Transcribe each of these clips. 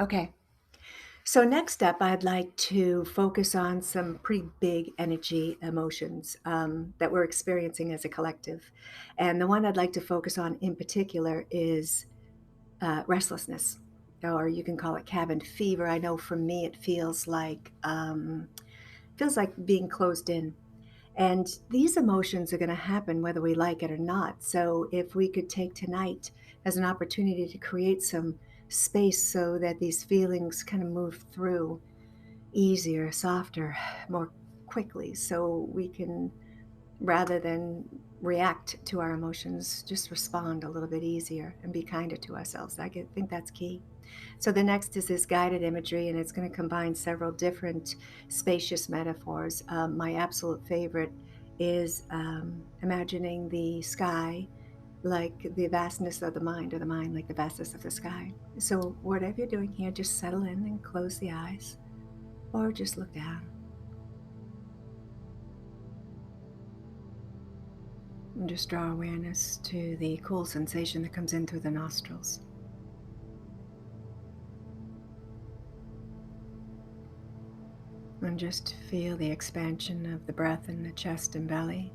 Okay. So next up, I'd like to focus on some pretty big energy emotions that we're experiencing as a collective. And the one I'd like to focus on in particular is restlessness, or you can call it cabin fever. I know for me, it feels like being closed in. And these emotions are going to happen whether we like it or not. So if we could take tonight as an opportunity to create some space so that these feelings kind of move through easier, softer, more quickly, so we can, rather than react to our emotions, just respond a little bit easier and be kinder to ourselves. Think that's key. So the next is this guided imagery, and it's going to combine several different spacious metaphors. My absolute favorite is imagining the sky like the vastness of the mind, or the mind like the vastness of the sky. So whatever you're doing here, just settle in and close the eyes, or just look down. And just draw awareness to the cool sensation that comes in through the nostrils. And just feel the expansion of the breath in the chest and belly.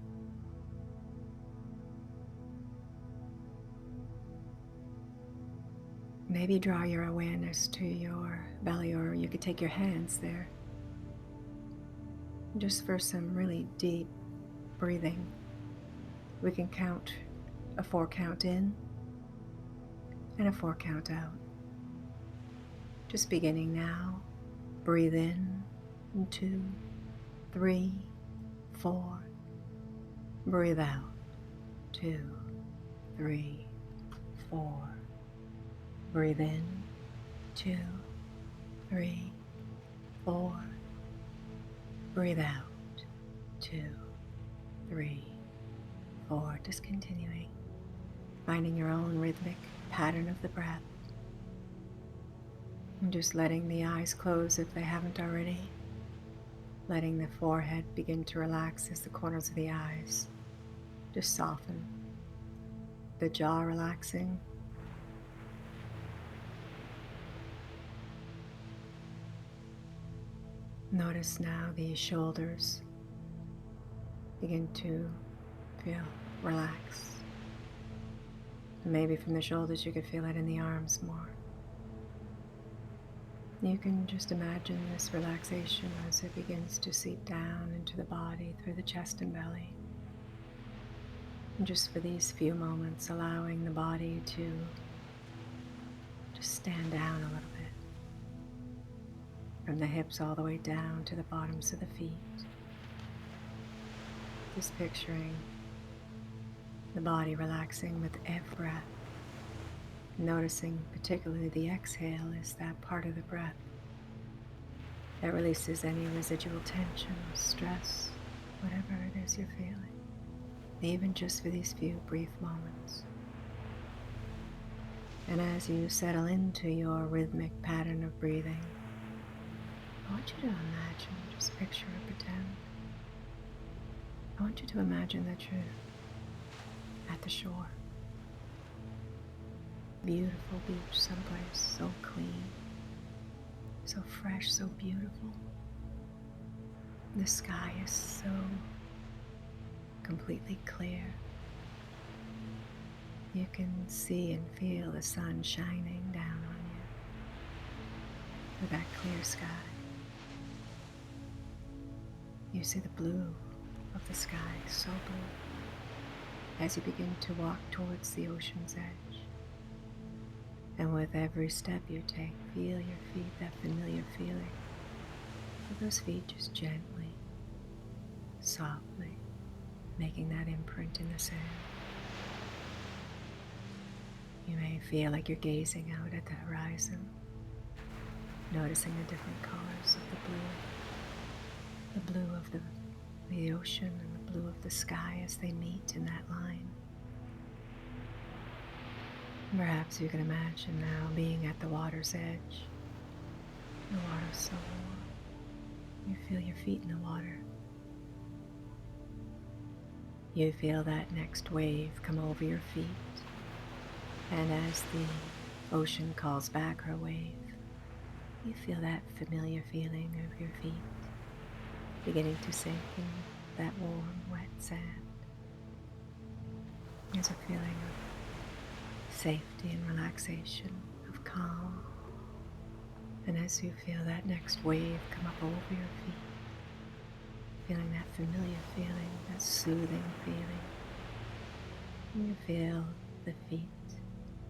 Maybe draw your awareness to your belly, or you could take your hands there. Just for some really deep breathing, we can count a 4 count in and a 4 count out. Just beginning now. Breathe in, 2, 3, 4. Breathe out, 2, 3, 4. Breathe in, 2, 3, 4. Breathe out, 2, 3, 4. Just continuing, finding your own rhythmic pattern of the breath. And just letting the eyes close if they haven't already. Letting the forehead begin to relax as the corners of the eyes just soften. The jaw relaxing. Notice now the shoulders begin to feel relaxed. Maybe from the shoulders you could feel it in the arms more. You can just imagine this relaxation as it begins to seep down into the body through the chest and belly. And just for these few moments, allowing the body to just stand down a little bit. From the hips all the way down to the bottoms of the feet. Just picturing the body relaxing with every breath. Noticing particularly the exhale is that part of the breath that releases any residual tension or stress, whatever it is you're feeling, even just for these few brief moments. And as you settle into your rhythmic pattern of breathing, I want you to imagine, just picture or pretend. I want you to imagine that you're at the shore. Beautiful beach someplace, so clean, so fresh, so beautiful. The sky is so completely clear. You can see and feel the sun shining down on you through that clear sky. You see the blue of the sky, so blue, as you begin to walk towards the ocean's edge. And with every step you take, feel your feet, that familiar feeling of those feet just gently, softly, making that imprint in the sand. You may feel like you're gazing out at the horizon, noticing the different colors of the blue of the ocean and the blue of the sky as they meet in that line. Perhaps you can imagine now being at the water's edge. The water's so warm. You feel your feet in the water. You feel that next wave come over your feet. And as the ocean calls back her wave, feel that familiar feeling of your feet beginning to sink in that warm, wet sand. There's a feeling of safety and relaxation, of calm. And as you feel that next wave come up over your feet, feeling that familiar feeling, that soothing feeling, and you feel the feet,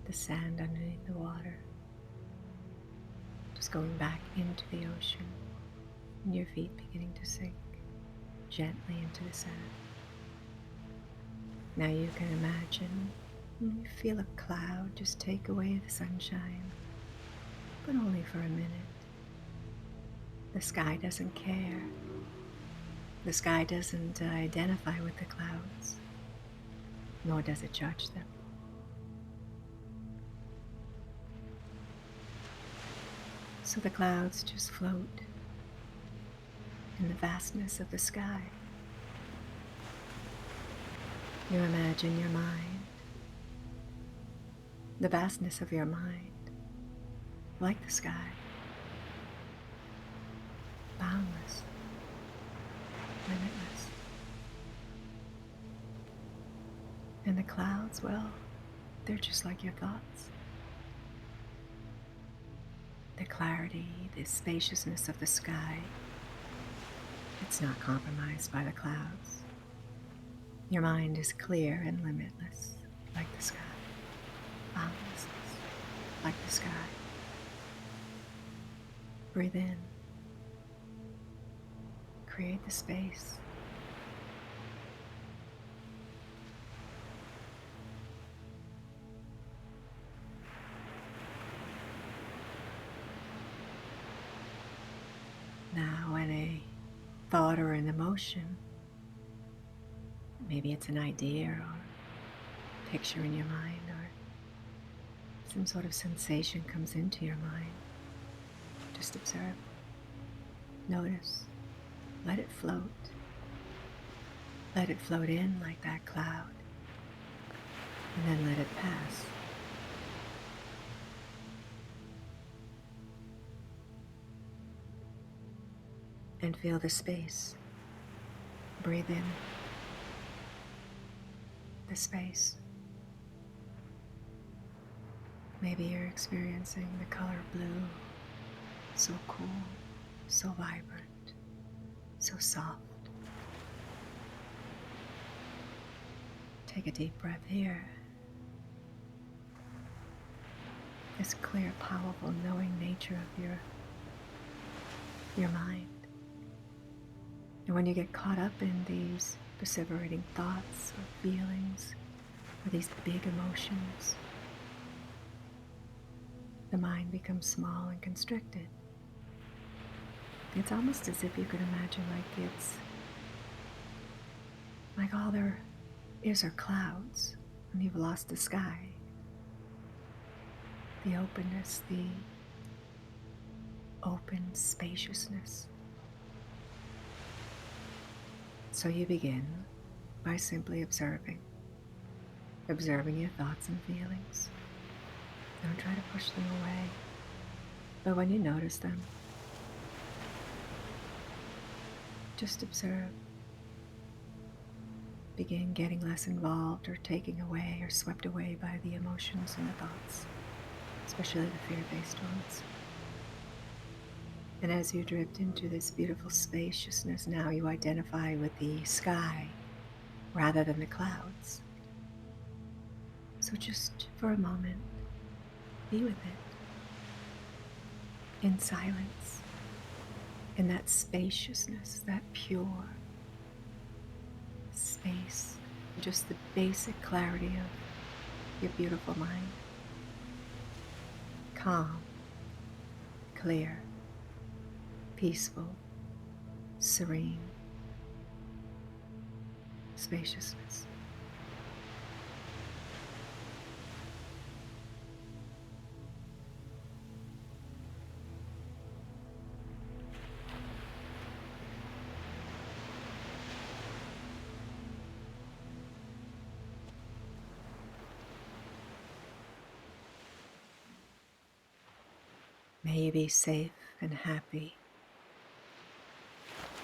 the sand underneath the water, just going back into the ocean, and your feet beginning to sink gently into the sand. Now you can imagine you feel a cloud just take away the sunshine, but only for a minute. The sky doesn't care. The sky doesn't identify with the clouds, nor does it judge them. So the clouds just float in the vastness of the sky. You imagine your mind, the vastness of your mind, like the sky, boundless, limitless. And the clouds, well, they're just like your thoughts. The clarity, the spaciousness of the sky, it's not compromised by the clouds. Your mind is clear and limitless, like the sky, boundless, like the sky. Breathe in. Create the space. Now, when a thought or an emotion, maybe it's an idea or picture in your mind or some sort of sensation comes into your mind, just observe, notice, let it float. Let it float in like that cloud, and then let it pass. And feel the space. Breathe in the space. Maybe you're experiencing the color blue, so cool, so vibrant, so soft. Take a deep breath here. This clear, powerful, knowing nature of your mind. And when you get caught up in these perseverating thoughts or feelings or these big emotions, the mind becomes small and constricted. It's almost as if you could imagine it's like all there is are clouds and you've lost the sky. The openness, the open spaciousness. So you begin by simply observing your thoughts and feelings. Don't try to push them away, but when you notice them, just observe. Begin getting less involved or taken away or swept away by the emotions and the thoughts, especially the fear-based ones. And as you drift into this beautiful spaciousness, now you identify with the sky rather than the clouds. So just for a moment, be with it in silence, in that spaciousness, that pure space, just the basic clarity of your beautiful mind. Calm, clear, peaceful, serene, spaciousness. May you be safe and happy,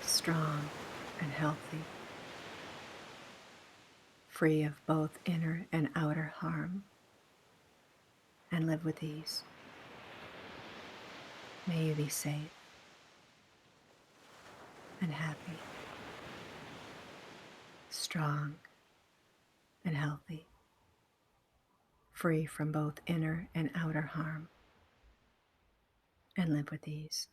strong and healthy, free of both inner and outer harm, and live with ease. May you be safe and happy, strong and healthy, free from both inner and outer harm, and live with ease.